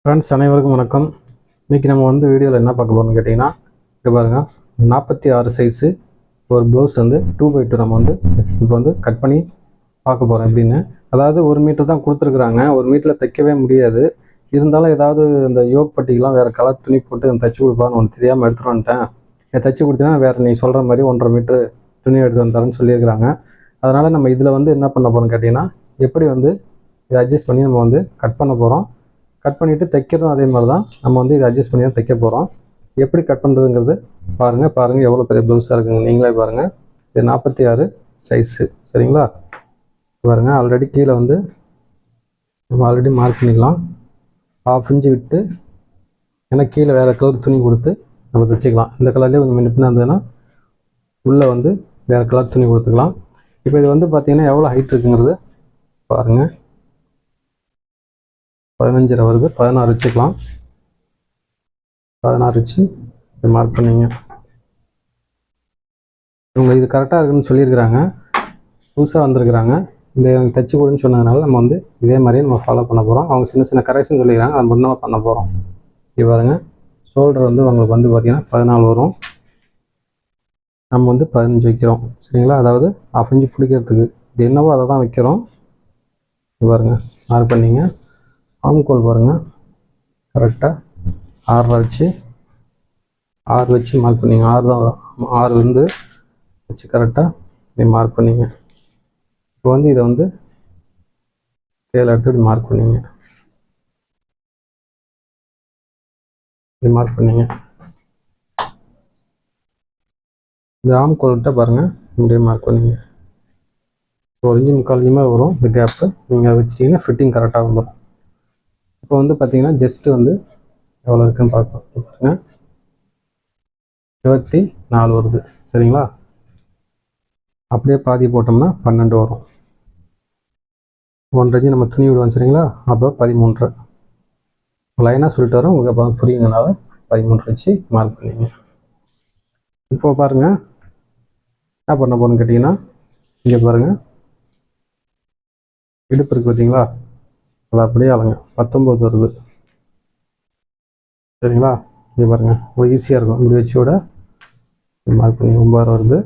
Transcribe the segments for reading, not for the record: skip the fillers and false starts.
Friends அனைவருக்கும் வணக்கம். இன்றைக்கி நம்ம வீடியோவில் என்ன பார்க்க போகிறோம்னு கேட்டிங்கன்னா, இது பாருங்கள், 46 சைஸு ஒரு ப்ளவுஸ் 2x2 நம்ம இப்போ கட் பண்ணி பார்க்க போகிறோம் எப்படின்னு. அதாவது 1 மீட்டர் தான் கொடுத்துருக்குறாங்க, 1 மீட்டரில் தைக்கவே முடியாது. இருந்தாலும் ஏதாவது இந்த யோக் பட்டிக்கெலாம் வேறு கலர் துணி போட்டு தைச்சி கொடுப்பான்னு ஒன்று தெரியாமல் எடுத்துகிட்டு வந்துட்டேன். தைச்சி கொடுத்தீங்கன்னா வேறு நீ சொல்கிற மாதிரி 1.5 மீட்ரு துணி எடுத்து வந்துறேன்னு சொல்லியிருக்கிறாங்க. அதனால் நம்ம இதில் என்ன பண்ண போகிறோம்னு கேட்டிங்கன்னா, எப்படி இதை அட்ஜஸ்ட் பண்ணி நம்ம கட் பண்ண போகிறோம். கட் பண்ணிவிட்டு தைக்கிறதும் அதே மாதிரி தான். நம்ம இதை அட்ஜஸ்ட் பண்ணி தான் தைக்க போகிறோம். எப்படி கட் பண்ணுறதுங்கிறது பாருங்கள் எவ்வளோ பெரிய ப்ளவுஸாக இருக்குங்க, நீங்களே பாருங்கள். இது 46 சைஸு, சரிங்களா? பாருங்கள், ஆல்ரெடி கீழே நம்ம ஆல்ரெடி மார்க் பண்ணிக்கலாம். 1/2 இன்ச்சு விட்டு, ஏன்னா கீழே வேறு கலர் துணி கொடுத்து நம்ம தைச்சிக்கலாம். இந்த கலர்லேயே கொஞ்சம் மினிப்பினா இருந்ததுன்னா உள்ளே வேறு கலர் துணி கொடுத்துக்கலாம். இப்போ இது பார்த்திங்கன்னா எவ்வளோ ஹைட் இருக்குங்கிறது பாருங்கள். 15 வருது, 16 வச்சுக்கலாம். 16 வச்சு மார்க் பண்ணிங்க. இவங்க இது கரெக்டாக இருக்குன்னு சொல்லியிருக்கிறாங்க, புதுசாக வந்திருக்கிறாங்க. இந்த எனக்கு தைச்சி கொடுன்னு சொன்னதுனால நம்ம இதே மாதிரியே நம்ம ஃபாலோ பண்ண போகிறோம். அவங்க சின்ன சின்ன கரெக்ஷன் சொல்லிக்கிறாங்க, அதை மட்டும் பண்ண போகிறோம். இது பாருங்கள், ஷோல்டர் அவங்களுக்கு பார்த்திங்கன்னா 14 வரும். நம்ம 15 வைக்கிறோம், சரிங்களா? அதாவது 1/2 இன்ச்சு பிடிக்கிறதுக்கு இது என்னவோ அதை தான் வைக்கிறோம். இது பாருங்கள், மார்க் பண்ணிங்க. ஆம்கோல் பாருங்கள், கரெக்டாக 6 வச்சு மார்க் பண்ணிங்க. 6 தான் வரும். 6 வச்சு கரெக்டாக மார்க் பண்ணிங்க. இப்போ இதை ஸ்கேல் எடுத்து இப்படி மார்க் பண்ணிங்க. இப்படி மார்க் பண்ணிங்க. இந்த ஆம்கோல்கிட்ட பாருங்கள், இப்படியே மார்க் பண்ணிங்க. 1 இன்ச்சு 3/4 இன்ச்சு மாதிரி வரும் இந்த கேப்பு. நீங்கள் வச்சிட்டிங்கன்னா ஃபிட்டிங் கரெக்டாக வந்துடும். இப்போ பார்த்தீங்கன்னா ஜஸ்ட்டு எவ்வளோ இருக்குன்னு பார்க்கலாம். பாருங்கள், 24 வருது, சரிங்களா? அப்படியே பாதி போட்டோம்னா 12 வரும். 1.5 இன்ச்சு நம்ம துணி விடுவோம், சரிங்களா? அப்போ 13.5 லைனாக சொல்லிட்டு வரோம், உங்களுக்கு அப்போ புரியுங்கனால 13 வச்சு மார்க் பண்ணிங்க. இப்போ பாருங்கள், என்ன பண்ண போகணுன்னு கேட்டிங்கன்னா, இங்கே பாருங்கள், இடுப்பு இருக்குது பார்த்தீங்களா? அது அப்படியே அளங்க. 19 வருது, சரிங்களா? இங்கே பாருங்கள், உங்களுக்கு ஈஸியாக இருக்கும். இப்படி வச்சு விட மார்க் பண்ணி 9 வருது.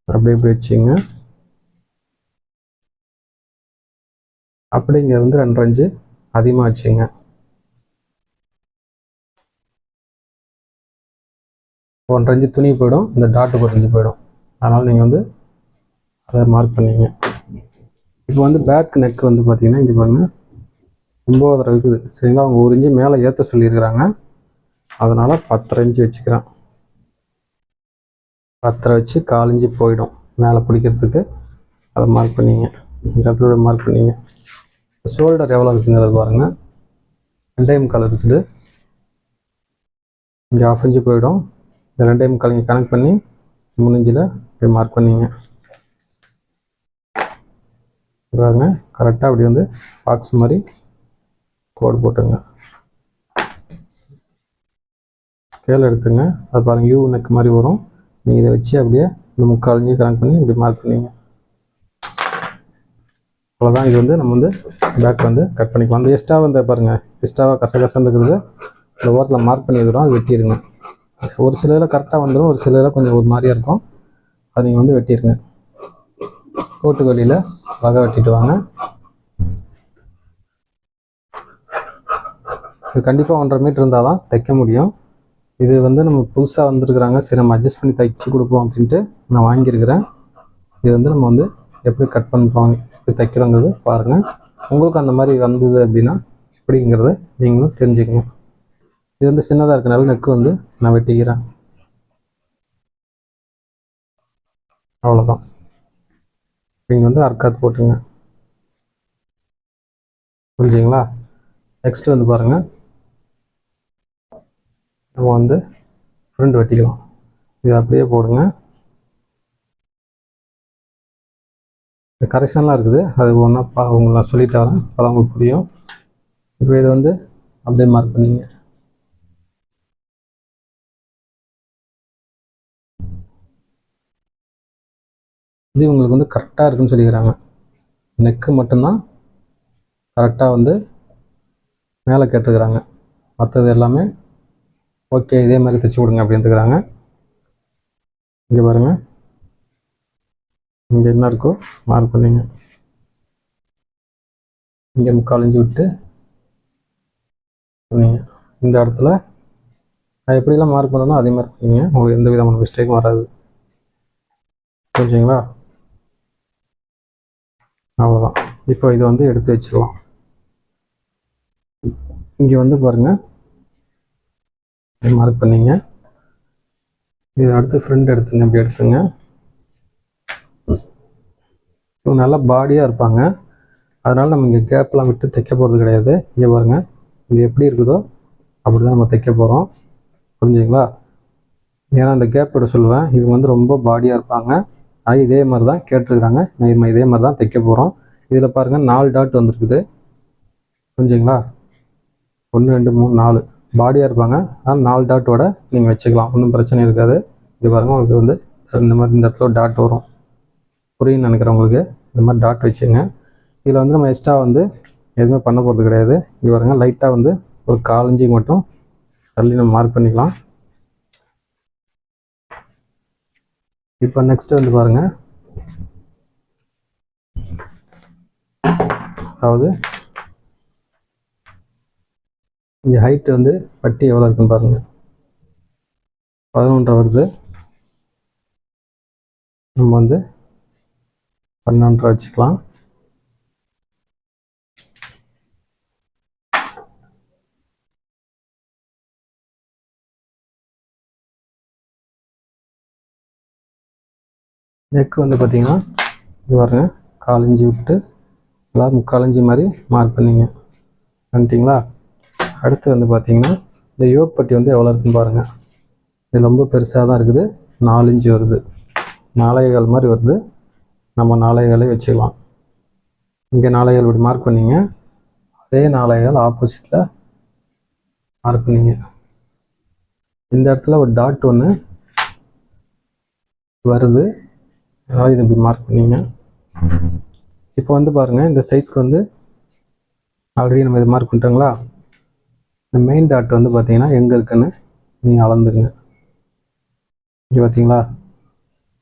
அப்படியே இப்படி வச்சுங்க. அப்படி இங்கே 2.5 இன்ச்சு அதிகமாக வச்சுங்க. ஒன்றரை இன்ச்சு துணி போயிடும், இந்த டாட்டுக்கு 1 இன்ச்சு போயிடும். அதனால் நீங்கள் அதை மார்க் பண்ணிங்க. இப்போ பேக் நெக் பார்த்தீங்கன்னா இங்கே பாருங்கள் 9.5 இருக்குது, சரிங்களா? அவங்க 1 இன்ச்சு மேலே ஏற்ற சொல்லியிருக்கிறாங்க. அதனால் 10.5 இன்ச்சு வச்சுக்கிறேன். 10.5 வச்சு 1/4 இன்ச்சு போயிடும் மேலே பிடிக்கிறதுக்கு. அதை மார்க் பண்ணிங்க. இந்த இடத்துல மார்க் பண்ணிங்க. ஷோல்டர் எவ்வளோ இருக்குங்கிறது பாருங்கள், 2.25 இருக்குது. இங்கே 1/2 இன்ச்சு போயிடும். இந்த 2.25 இங்கே கனெக்ட் பண்ணி 3 இன்ச்சில் இப்படி மார்க் பண்ணிங்க. பாருங்க, கரெக்டாக அப்படி பாக்ஸ் மாதிரி கோடு போட்டுங்க. ஸ்கேல் எடுத்துங்க. அது பாருங்கள், யூ நெக் மாதிரி வரும். நீங்கள் இதை வச்சு அப்படியே இந்த 3/4 இன்ச்சு கனெக்ட் பண்ணி இப்படி மார்க் பண்ணிங்க. அவ்வளோதான். இது நம்ம பேக் கட் பண்ணிக்கலாம். அந்த எக்ஸ்ட்ரா பாருங்கள், எக்ஸ்ட்ராவாக கசகசன்னு இருக்கிறது இந்த ஓரத்தில் மார்க் பண்ணிடுறோம், அது வெட்டிடுங்க. ஒரு சிலதில் கரெக்டாக வந்துடும், ஒரு சிலதில் கொஞ்சம் ஒரு மாதிரியாக இருக்கும். அது நீங்கள் வெட்டிடுங்க. கோட்டு வழியில் அழகாக வெட்டிட்டு வாங்க. இது கண்டிப்பாக 1.5 மீட்டர் இருந்தால் தான் தைக்க முடியும். இது நம்ம புதுசாக வந்துருக்குறாங்க, சரி நம்ம அட்ஜஸ்ட் பண்ணி தைச்சி கொடுப்போம் அப்படின்ட்டு நான் வாங்கியிருக்கிறேன். இது நம்ம எப்படி கட் பண்ணுறோம், எப்படி தைக்கிறோங்கிறது பாருங்கள். உங்களுக்கு அந்த மாதிரி வந்தது அப்படின்னா எப்படிங்கிறத நீங்களும் தெரிஞ்சுக்கங்க. இது சின்னதாக இருக்கனால நெக்கு நான் வெட்டிக்கிறேன். அவ்வளோதான். நீங்கள் அர்க்காத் போட்டுங்க, புரிஞ்சுங்களா? நெக்ஸ்ட்டு பாருங்கள், நம்ம ஃப்ரண்ட் வெட்டிக்கலாம். இது அப்படியே போடுங்க. இந்த கரெக்ஷன்லாம் இருக்குது, அது ஒன்றா உங்களுக்கு நான் சொல்லிட்டு வரேன், அப்போ உங்களுக்கு புரியும். இப்போ இது அப்படியே மார்க் பண்ணிங்க. இது உங்களுக்கு கரெக்டாக இருக்குன்னு சொல்லிக்கிறாங்க. நெக்கு மட்டும்தான் கரெக்டாக மேலே கேட்டுருக்குறாங்க. மற்றது எல்லாமே ஓகே இதே மாதிரி தைச்சி கொடுங்க அப்படின்ட்டுருக்குறாங்க. இங்கே பாருங்கள், இங்கே என்ன இருக்கோ மார்க் பண்ணிங்க. இங்கே 3/4 இன்ச்சு விட்டு பண்ணிங்க. இந்த இடத்துல நான் எப்படிலாம் மார்க் பண்ணணும் அதே மாதிரி பண்ணிங்க. உங்களுக்கு எந்த விதமான மிஸ்டேக்கும் வராது. புரிஞ்சுங்களா? அவ்வளோதான். இப்போ இதை வந்து எடுத்து வச்சுக்கலாம். இங்கே வந்து பாருங்கள், மார்க் பண்ணிங்க. இது அடுத்து ஃப்ரெண்ட் எடுத்துங்க. இப்படி எடுத்துங்க. இவங்க நல்லா பாடியாக இருப்பாங்க, அதனால் நம்ம இங்கே கேப்லாம் விட்டு தைக்க போகிறது கிடையாது. இங்கே பாருங்கள், இது எப்படி இருக்குதோ அப்படி தான் நம்ம தைக்க போகிறோம். புரிஞ்சுங்களா? ஏன்னா அந்த கேப் விட சொல்லுவேன். இவங்க வந்து ரொம்ப பாடியாக இருப்பாங்க, அது இதே மாதிரி தான் கேட்டிருக்கிறாங்க. நம்ம இதே மாதிரி தான் தைக்க போகிறோம். இதில் பாருங்கள் 4 டாட் வந்துருக்குது. புரிஞ்சுங்களா? 1 2 3 4 பாடியாக இருப்பாங்க, ஆனால் 4 டாட்டோட நீங்கள் வச்சுக்கலாம், ஒன்றும் பிரச்சனை இருக்காது. இது பாருங்கள், உங்களுக்கு வந்து இந்த மாதிரி இந்த இடத்துல டாட் வரும். புரியுன்னு நினைக்கிறவங்களுக்கு இந்த மாதிரி டாட் வச்சுங்க. இதில் வந்து நம்ம எக்ஸ்ட்ரா வந்து எதுவுமே பண்ண போகிறது கிடையாது. இங்கே பாருங்கள், லைட்டாக வந்து ஒரு 1/4 இன்ச்சுக்கு மட்டும் தள்ளி நம்ம மார்க் பண்ணிக்கலாம். இப்போ நெக்ஸ்ட் வந்து பாருங்கள், அதாவது இங்கே ஹைட்டு வந்து பட்டி எவ்வளோ இருக்குன்னு பாருங்கள். 11 வருது. நம்ம வந்து 12 வச்சுக்கலாம். நெக் வந்து பார்த்தீங்கன்னா இது பாருங்க, 1/4 இன்ச்சு விட்டு அதாவது 3/4 இன்ச்சு மாதிரி மார்க் பண்ணிங்க. பண்ணிட்டீங்களா? அடுத்து வந்து பார்த்தீங்கன்னா இந்த யோக் பட்டி வந்து எவ்வளோ இருக்குன்னு பாருங்கள். இது ரொம்ப பெருசாக தான் இருக்குது. 4 இன்ச்சு வருது, 4.25 மாதிரி வருது. நம்ம 4.25 வச்சுக்கலாம். இங்கே 4.25 இப்படி மார்க் பண்ணிங்க. அதே 4.25 ஆப்போசிட்டில் மார்க் பண்ணிங்க. இந்த இடத்துல ஒரு டாட் ஒன்று வருது, அதனால் இது இப்படி மார்க் பண்ணிங்க. இப்போ வந்து பாருங்கள், இந்த சைஸ்க்கு வந்து ஆல்ரெடி நம்ம இது மார்க் பண்ணிட்டோங்களா? இந்த மெயின் டாட் வந்து பார்த்தீங்கன்னா எங்கே இருக்குன்னு நீங்கள் அளந்துருங்க. இங்கே பார்த்தீங்களா?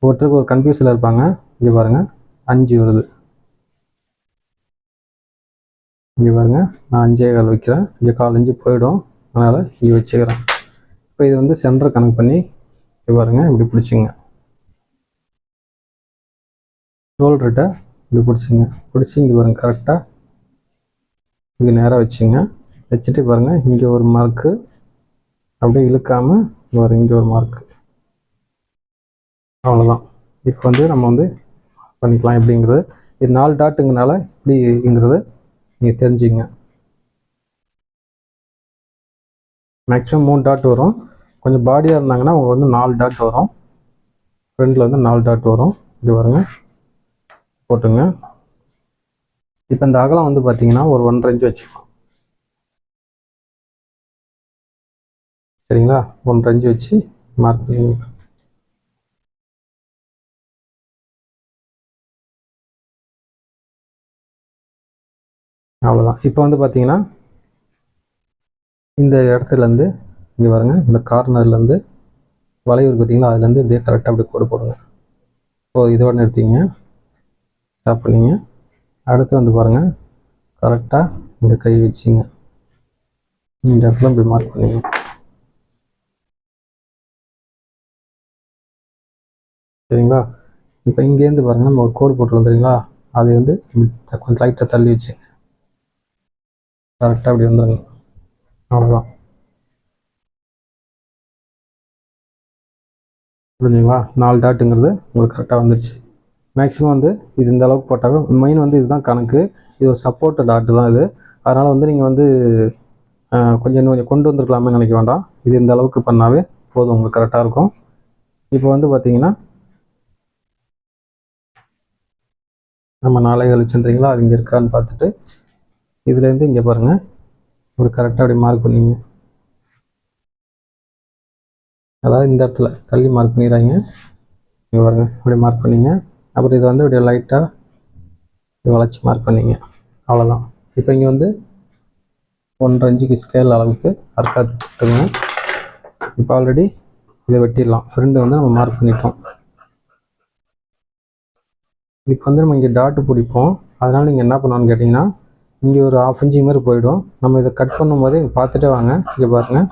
ஒருத்தருக்கு ஒரு கன்ஃபியூஸில் இருப்பாங்க. இங்கே பாருங்கள், 5 வருது. இங்கே பாருங்கள், நான் 5.25 வைக்கிறேன். இங்கே 1/4 இன்ச்சு போயிடும், அதனால் இங்கே வச்சுக்கிறேன். இப்போ இது வந்து சென்டர் கனெக்ட் பண்ணி இங்கே பாருங்கள், இப்படி பிடிச்சிங்க. ஷோல்டர்கிட்ட இப்படி பிடிச்சிங்க. பிடிச்சி இங்கே பாருங்கள், கரெக்டாக இங்கே நேராக வச்சுங்க. வச்சுட்டு பாருங்கள், இங்கே ஒரு மார்க்கு அப்படியே இழுக்காமல் இங்கே ஒரு மார்க்கு. அவ்வளோதான். இப்போ வந்து நம்ம வந்து பண்ணிக்கலாம் எப்படிங்கிறது. இது 4 டாட்டுங்கனால இப்படிங்கிறது நீங்கள் தெரிஞ்சுங்க. மேக்ஸிமம் 3 டாட் வரும். கொஞ்சம் பாடியாக இருந்தாங்கன்னா அவங்க வந்து 4 டாட் வரும். ஃப்ரண்டில் வந்து 4 டாட் வரும். இது பாருங்க, போட்டுங்க. இப்போ இந்த அகலம் வந்து பார்த்தீங்கன்னா ஒரு 1.5 இன்ச்சு வச்சுக்கலாம். சரிங்களா? 1.5 இன்ச்சு வச்சு மார்க் பண்ணுங்க. அவ்வளோதான். இப்போ வந்து பார்த்தீங்கன்னா இந்த இடத்துலேருந்து இங்கே பாருங்க, இந்த கார்னர்லேருந்து வளைவு பார்த்தீங்களா, அதுலேருந்து இப்படியே கரெக்டாக அப்படியே கோடு போடுங்க. இதோட நிறுத்திங்க, ஸ்டாப் பண்ணிங்க. அடுத்து வந்து பாருங்கள், கரெக்டாக இப்படி கை வச்சிங்க. இந்த இடத்துல இப்படி மார்க் பண்ணிங்க. சரிங்களா? இப்போ இங்கேருந்து பாருங்கள், நம்ம ஒரு கோடு போட்டுருக்கோம் தெரியுங்களா, அதை வந்து கொஞ்சம் லைட்டாக தள்ளி வச்சுங்க. கரெக்டாக அப்படி வந்துடுங்க. அவ்வளோதான். புரிஞ்சுங்களா? 4 டாட்டுங்கிறது உங்களுக்கு கரெக்டாக வந்துடுச்சு. மேக்ஸிமம் வந்து இது இந்த அளவுக்கு போட்டாவே மெயின் வந்து இதுதான் கணக்கு. இது ஒரு சப்போர்ட் டாட்டு தான் இது. அதனால் வந்து நீங்கள் வந்து கொஞ்சம் கொண்டு வந்துருக்கலாமே நினைக்க வேண்டாம். இது இந்த அளவுக்கு பண்ணாவே போதும், உங்களுக்கு கரெக்டாக இருக்கும். இப்போ வந்து பார்த்தீங்கன்னா நம்ம 4.25 வச்சுருந்தீங்களா, அது இங்கே இருக்கான்னு பார்த்துட்டு இதுலேருந்து இங்கே பாருங்கள், ஒரு கரெக்டாக அப்படி மார்க் பண்ணிங்க. அதாவது இந்த இடத்துல தள்ளி மார்க் பண்ணிடுறாங்க. இங்கே பாருங்கள், அப்படி மார்க் பண்ணிங்க. அப்புறம் இதை வந்து இப்படி லைட்டாக வளைச்சி மார்க் பண்ணிங்க. அவ்வளோதான். இப்போ இங்கே வந்து 1.5 இன்ச்சுக்கு ஸ்கேல் அளவுக்கு அறுக்காத்துங்க. இப்போ ஆல்ரெடி இதை வெட்டிடலாம். ஃப்ரெண்டு வந்து நம்ம மார்க் பண்ணிட்டோம். இப்போ வந்து நம்ம இங்கே டாட்டு பிடிப்போம். அதனால் நீங்கள் என்ன பண்ணணும்னு கேட்டிங்கன்னா, இங்கே ஒரு 1/2 இன்ச்சு மாதிரி போயிடும். நம்ம இதை கட் பண்ணும்போது இங்கே பார்த்துட்டே வாங்க. இங்கே பாருங்கள்,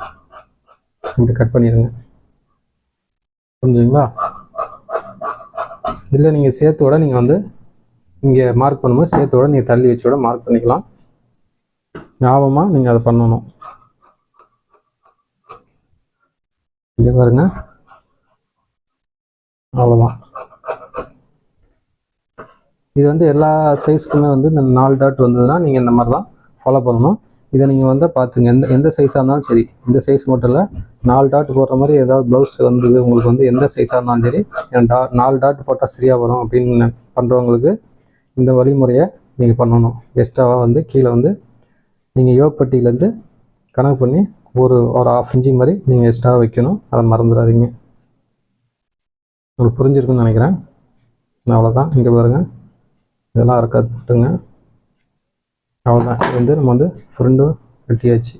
இப்படி கட் பண்ணிடுங்க. புரிஞ்சுங்களா? இல்லை நீங்கள் சேர்த்தோட நீங்கள் வந்து இங்கே மார்க் பண்ணும்போது சேர்த்தோட நீங்கள் தள்ளி வச்சோட மார்க் பண்ணிக்கலாம். ஞாபகமாக நீங்கள் அதை பண்ணணும். இங்கே பாருங்க, அவ்வளோதான். இது வந்து எல்லா சைஸ்க்குமே வந்து இந்த 4 டாட் வந்ததுன்னா நீங்கள் இந்த மாதிரி தான் ஃபாலோ பண்ணணும். இதை நீங்கள் வந்து பார்த்துங்க, எந்த சைஸாக இருந்தாலும் சரி, இந்த சைஸ் மட்டும் இல்லை, 4 டாட் போடுற மாதிரி ஏதாவது ப்ளவுஸ் வந்தது உங்களுக்கு வந்து எந்த சைஸாக இருந்தாலும் சரி, 4 டாட் போட்டால் சரியாக வரும் அப்படின்னு பண்ணுறவங்களுக்கு இந்த வழிமுறையை நீங்கள் பண்ணணும். எக்ஸ்ட்ராவாக வந்து கீழே வந்து நீங்கள் யோகப்பட்டியிலேருந்து கணக்கு பண்ணி ஒரு 1/2 இன்ச்சு மாதிரி நீங்கள் எக்ஸ்ட்ராவாக வைக்கணும். அதை மறந்துடாதீங்க. உங்களுக்கு புரிஞ்சிருக்குன்னு நினைக்கிறேன். அவ்வளோதான். இங்கே பாருங்கள், இதெல்லாம் அறக்காட்டுங்க. அவ்வளோதான். இது வந்து நம்ம வந்து ஃப்ரெண்டும் வெட்டியாச்சு.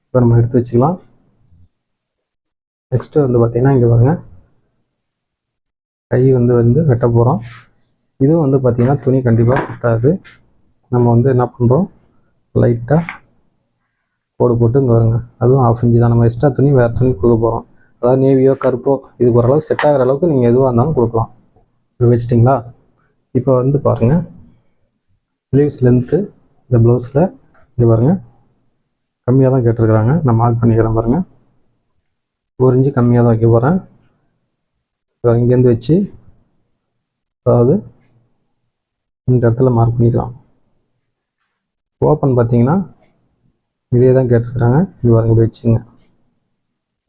இப்போ நம்ம எடுத்து வச்சுக்கலாம். நெக்ஸ்ட்டு வந்து பார்த்திங்கன்னா, இங்கே பாருங்கள், கை வந்து வெட்ட போகிறோம். இதுவும் வந்து பார்த்திங்கன்னா துணி கண்டிப்பாக பத்தாது. நம்ம வந்து என்ன பண்ணுறோம், லைட்டாக கோடு போட்டு இங்கே வருங்க. அதுவும் 1/2 இன்ச்சு தான். நம்ம எக்ஸ்ட்ரா துணி வேறு துணி கொடுக்க போகிறோம். அதாவது நேவியோ கருப்போ இதுக்கு ஓரளவுக்கு செட் ஆகிற அளவுக்கு நீங்கள் எதுவாக இருந்தாலும் கொடுக்கலாம். இப்போ வச்சிட்டிங்களா? இப்போ வந்து பாருங்கள், ஸ்லீவ்ஸ் லென்த்து இந்த ப்ளவுஸில் இங்கே பாருங்கள் கம்மியாக தான் கேட்டிருக்கிறாங்க. நான் மார்க் பண்ணிக்கிறேன் பாருங்கள். 1 இன்ச்சு கம்மியாக தான் வைக்க போகிறேன். இப்போ இங்கேருந்து வச்சு, அதாவது இந்த இடத்துல மார்க் பண்ணிக்கலாம். ஓப்பன் பார்த்தீங்கன்னா இதே தான் கேட்டிருக்கிறாங்க. இது பாருங்க, இப்படி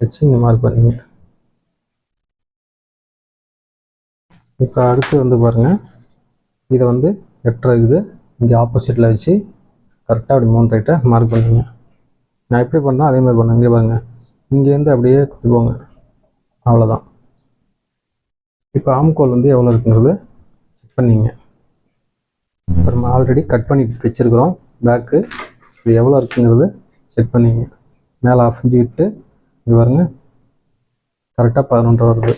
வச்சு இங்கே மார்க் பண்ணிங்க. இப்போ அடுத்து வந்து பாருங்கள், இதை வந்து எட்டரை இருக்குது இங்கே ஆப்போசிட்டில் வச்சு கரெக்டாக அப்படி 3 ரைட்டை மார்க் பண்ணிங்க. நான் எப்படி பண்ணால் அதே மாதிரி பண்ணுங்க. இங்கே பாருங்கள், இங்கேருந்து அப்படியே கொண்டு போங்க. அவ்வளோதான். இப்போ ஆம்கோல் வந்து எவ்வளோ இருக்குங்கிறது செக் பண்ணிங்க. இப்போ நம்ம ஆல்ரெடி கட் பண்ணி வச்சுருக்குறோம் பேக்கு. இது எவ்வளோ இருக்குங்கிறது செக் பண்ணிங்க. மேலே 1/2 இன்ச்சு விட்டு இது பாருங்க, கரெக்டாக 11 வருது.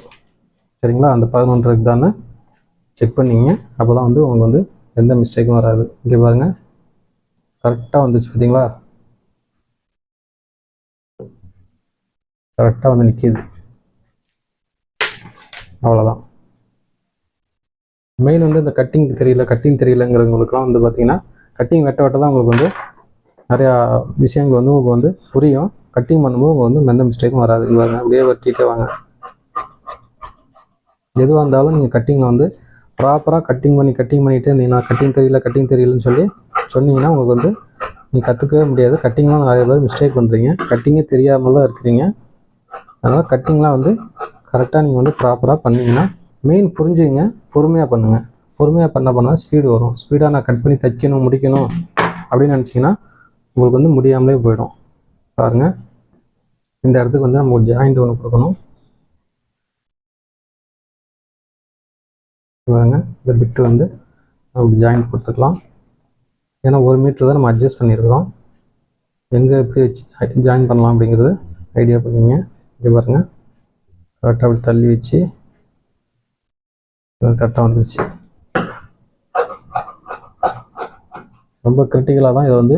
சரிங்களா? அந்த 11 தானே செக் பண்ணிங்க. அப்போ தான் வந்து உங்களுக்கு வந்து எந்த மிஸ்டேக்கும் வராது. இங்கே பாருங்கள், கரெக்டாக வந்துச்சு. பார்த்தீங்களா? கரெக்டாக வந்து நிற்கிது. அவ்வளோதான். மெயின் வந்து இந்த கட்டிங் தெரியலங்கிறவங்களுக்குலாம் வந்து பார்த்திங்கன்னா, கட்டிங் வெட்ட தான் உங்களுக்கு வந்து நிறையா விஷயங்கள் வந்து உங்களுக்கு வந்து புரியும். கட்டிங் பண்ணும்போது உங்களுக்கு வந்து எந்த மிஸ்டேக்கும் வராது. இது பாருங்க, அப்படியே வெட்டிகிட்டே வாங்க. எதுவாக இருந்தாலும் நீங்கள் கட்டிங்கில் வந்து ப்ராப்பராக கட்டிங் பண்ணிகிட்டே இருந்தீங்கன்னா, கட்டிங் தெரியலன்னு சொல்லி சொன்னீங்கன்னா உங்களுக்கு வந்து நீங்கள் கற்றுக்கவே முடியாது. கட்டிங்லாம் நிறைய பேர் மிஸ்டேக் பண்ணுறீங்க. கட்டிங்கே தெரியாமல் தான் இருக்கிறீங்க. அதனால் கட்டிங்லாம் வந்து கரெக்டாக நீங்கள் வந்து ப்ராப்பராக பண்ணிங்கன்னா, மெயின் புரிஞ்சுங்க, பொறுமையாக பண்ணுங்கள். பொறுமையாக பண்ணால் ஸ்பீடு வரும். ஸ்பீடாக நான் கட் பண்ணி தைக்கணும் முடிக்கணும் அப்படின்னு நினச்சிங்கன்னா உங்களுக்கு வந்து முடியாமலே போயிடும். பாருங்கள், இந்த இடத்துக்கு வந்து நம்ம ஒரு ஜாயிண்ட் ஒன்று கொடுக்கணும். பாருங்க, இந்த பிட்டு வந்து நம்ம ஜாயிண்ட் கொடுத்துக்கலாம். ஏன்னா 1 மீட்டர் தான் நம்ம அட்ஜஸ்ட் பண்ணியிருக்கிறோம். எங்கே எப்படி வச்சு ஜாயின் பண்ணலாம் அப்படிங்கிறது ஐடியா பண்ணிங்க. இங்கே பாருங்கள், கரெக்டாக அப்படி தள்ளி வச்சு கரெக்டாக வந்துச்சு. ரொம்ப கிரிட்டிக்கலாக தான் இதை வந்து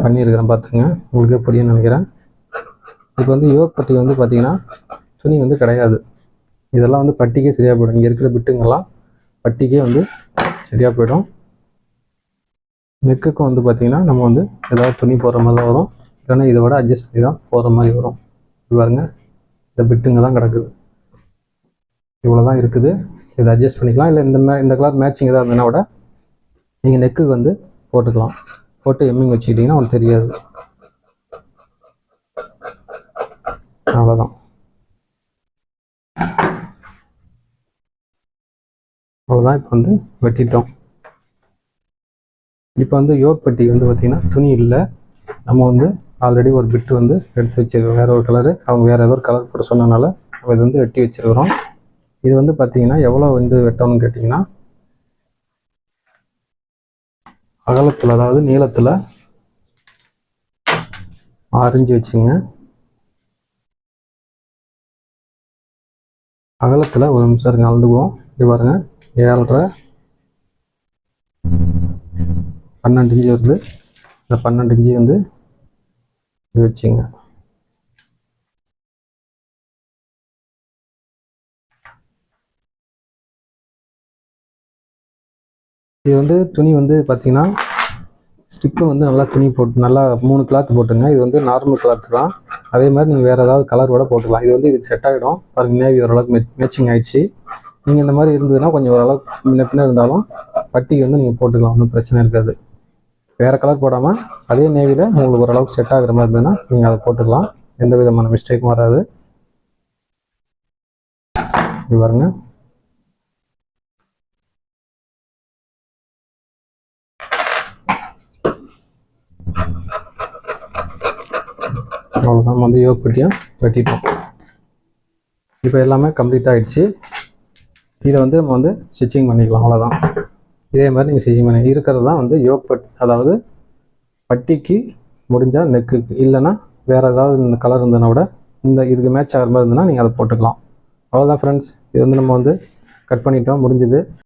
பண்ணியிருக்கிறேன். பார்த்துங்க, உங்களுக்கே புரியும்னு நினைக்கிறேன். இப்போ வந்து யோகப்பட்டி வந்து பார்த்திங்கன்னா துணி வந்து கிடையாது. இதெல்லாம் வந்து பட்டிக்கே சரியாக போயிடும். இங்கே இருக்கிற பிட்டுங்கெல்லாம் பட்டிக்கே வந்து சரியாக போயிடும். நெக்குக்கும் வந்து பார்த்திங்கன்னா நம்ம வந்து ஏதாவது துணி போடுற மாதிரி தான் வரும். இல்லைன்னா இதை விட அட்ஜஸ்ட் பண்ணி தான் போடுற மாதிரி வரும். இது பாருங்க, இந்த பிட்டுங்க தான் கிடக்குது. இவ்வளோ தான் இருக்குது. இதை அட்ஜஸ்ட் பண்ணிக்கலாம். இல்லை இந்த கலர் மேட்சிங் எதாவது இருந்ததுன்னா கூட நீங்கள் நெக்குக்கு வந்து போட்டுக்கலாம். போட்டு எம்மிங் வச்சுக்கிட்டிங்கன்னா ஒன்று தெரியாது. அவ்வளோதான். அவ்வளோதான். இப்போ வந்து வெட்டிட்டோம். இப்போ வந்து யோகப்பட்டி வந்து பார்த்திங்கன்னா துணி இல்லை. நம்ம வந்து ஆல்ரெடி ஒரு பிட்டு வந்து எடுத்து வச்சுருக்கோம். வேறு ஒரு கலரு, அவங்க வேறு ஏதோ ஒரு கலர் போட சொன்னனால நம்ம இது வந்து வெட்டி வச்சுருக்கிறோம். இது வந்து பார்த்திங்கன்னா எவ்வளோ வந்து வெட்டணும்னு கேட்டிங்கன்னா, அகலத்தில் அதாவது நீளத்தில் 6 இன்ச்சு வச்சுங்க. அகலத்தில் ஒரு நிமிஷம் இருங்க, அளந்துக்குவோம். இப்படி பாருங்கள், 7.5 12 இன்ச்சு வருது. இந்த 12 இன்ச்சு வந்து இப்படி வச்சுங்க. இது வந்து துணி வந்து பார்த்தீங்கன்னா ஸ்டிப்பு வந்து நல்லா துணி போட்டு நல்லா 3 கிளாத் போட்டுங்க. இது வந்து நார்மல் கிளாத் தான். அதே மாதிரி நீங்கள் வேறு ஏதாவது கலரோட போட்டுக்கலாம். இது வந்து இதுக்கு செட் ஆகிடும். பாருங்கள், நேவி ஓரளவுக்கு மேட்சிங் ஆகிடுச்சு. நீங்கள் இந்த மாதிரி இருந்ததுன்னா கொஞ்சம் ஓரளவுக்கு முன்ன பின்ன இருந்தாலும் பட்டிக்கு வந்து நீங்கள் போட்டுக்கலாம், ஒன்றும் பிரச்சனை இருக்காது. வேறு கலர் போடாமல் அதே நேவியில் உங்களுக்கு ஓரளவுக்கு செட் ஆகிற மாதிரி இருந்ததுன்னா நீங்கள் அதை போட்டுக்கலாம். எந்த விதமான மிஸ்டேக்கும் வராது. இது பாருங்கள், அவ்வளோதான். வந்து யோக் பட்டியும் வெட்டிட்டோம். இப்போ எல்லாமே கம்ப்ளீட் ஆகிடுச்சு. இதை வந்து நம்ம வந்து ஸ்டிச்சிங் பண்ணிக்கலாம், அவ்வளோதான். இதே மாதிரி நீங்கள் ஸ்டிச்சிங் பண்ணி இருக்கிறது தான் வந்து யோக் அதாவது பட்டிக்கு முடிஞ்சால் நெக்குக்கு, இல்லைன்னா வேறு ஏதாவது இந்த கலர் இருந்ததுன்னா விட இந்த இதுக்கு மேட்ச் ஆகிற மாதிரி இருந்ததுன்னா நீங்கள் அதை போட்டுக்கலாம். அவ்வளோதான் ஃப்ரெண்ட்ஸ். இது வந்து நம்ம வந்து கட் பண்ணிட்டோம், முடிஞ்சுது.